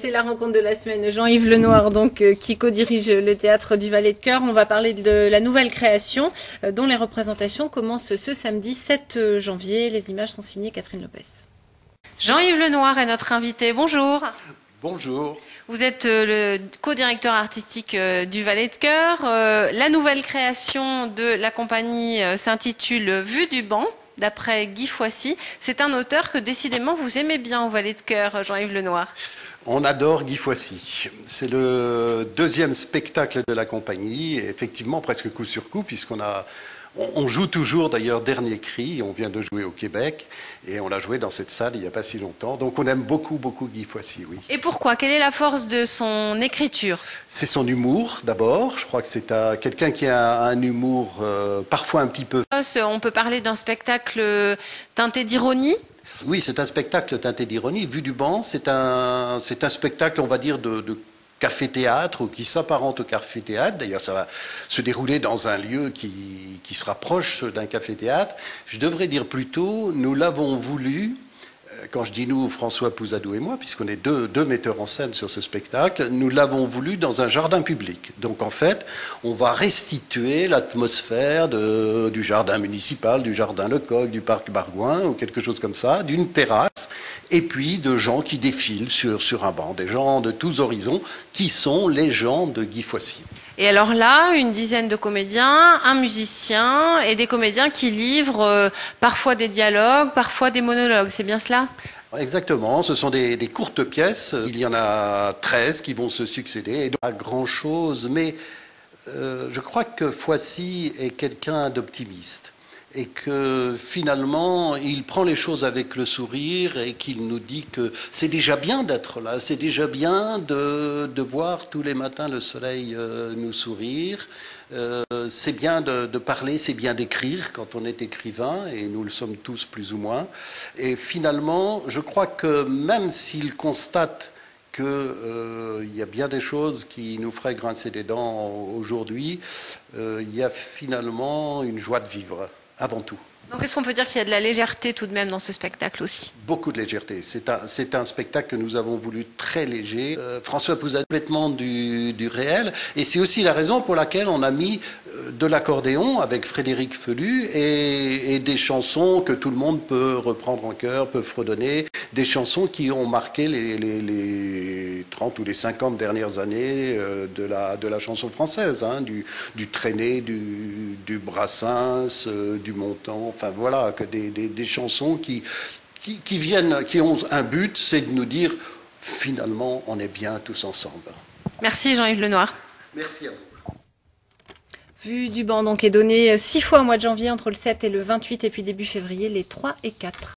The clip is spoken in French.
c'est la rencontre de la semaine. Jean-Yves Lenoir, donc, qui co-dirige le théâtre du Valet de Cœur. On va parler de la nouvelle création, dont les représentations commencent ce samedi 7 janvier. Les images sont signées Catherine Lopez. Jean-Yves Lenoir est notre invité. Bonjour. Bonjour. Vous êtes le co-directeur artistique du Valet de Cœur. La nouvelle création de la compagnie s'intitule Vue du banc, d'après Guy Foissy. C'est un auteur que décidément vous aimez bien au Valet de Cœur, Jean-Yves Lenoir. On adore Guy Foissy. C'est le deuxième spectacle de la compagnie, et effectivement presque coup sur coup, on joue toujours d'ailleurs Dernier Cri, on vient de jouer au Québec, et on l'a joué dans cette salle il n'y a pas si longtemps. Donc on aime beaucoup Guy Foissy, oui. Et pourquoi? Quelle est la force de son écriture? C'est son humour d'abord. Je crois que c'est quelqu'un qui a un humour parfois un petit peu... On peut parler d'un spectacle teinté d'ironie? Oui, c'est un spectacle teinté d'ironie. Vue du banc, c'est un spectacle, on va dire, de café-théâtre, ou qui s'apparente au café-théâtre. D'ailleurs, ça va se dérouler dans un lieu qui se rapproche d'un café-théâtre. Je devrais dire plutôt, nous l'avons voulu, quand je dis nous, François Pousadou et moi, puisqu'on est deux metteurs en scène sur ce spectacle, nous l'avons voulu dans un jardin public. Donc en fait, on va restituer l'atmosphère du jardin municipal, du jardin Lecoq, du parc Bargouin, ou quelque chose comme ça, d'une terrasse, et puis de gens qui défilent sur un banc, des gens de tous horizons, qui sont les gens de Guy Foissy. Et alors là, une dizaine de comédiens, un musicien et des comédiens qui livrent parfois des dialogues, parfois des monologues. C'est bien cela? Exactement, ce sont des courtes pièces. Il y en a 13 qui vont se succéder. Et donc, pas grand-chose, mais je crois que Foissy est quelqu'un d'optimiste. Et que finalement, il prend les choses avec le sourire et qu'il nous dit que c'est déjà bien d'être là, c'est déjà bien de voir tous les matins le soleil nous sourire, c'est bien de parler, c'est bien d'écrire quand on est écrivain, et nous le sommes tous plus ou moins. Et finalement, je crois que même s'il constate qu'il y a bien des choses qui nous feraient grincer des dents aujourd'hui, il y a finalement une joie de vivre. Avant tout. Donc est-ce qu'on peut dire qu'il y a de la légèreté tout de même dans ce spectacle aussi? Beaucoup de légèreté. C'est un spectacle que nous avons voulu très léger. François Pousadou complètement du réel. Et c'est aussi la raison pour laquelle on a mis de l'accordéon avec Frédéric Felu et des chansons que tout le monde peut reprendre en chœur, peut fredonner. Des chansons qui ont marqué les 30 ou les 50 dernières années de la chanson française. Hein, du Traîné, du Brassens, du Montand. Enfin voilà, que des chansons qui ont un but, c'est de nous dire finalement on est bien tous ensemble. Merci Jean-Yves Lenoir. Merci à vous. Vue du banc donc est donnée 6 fois au mois de janvier, entre le 7 et le 28, et puis début février les 3 et 4.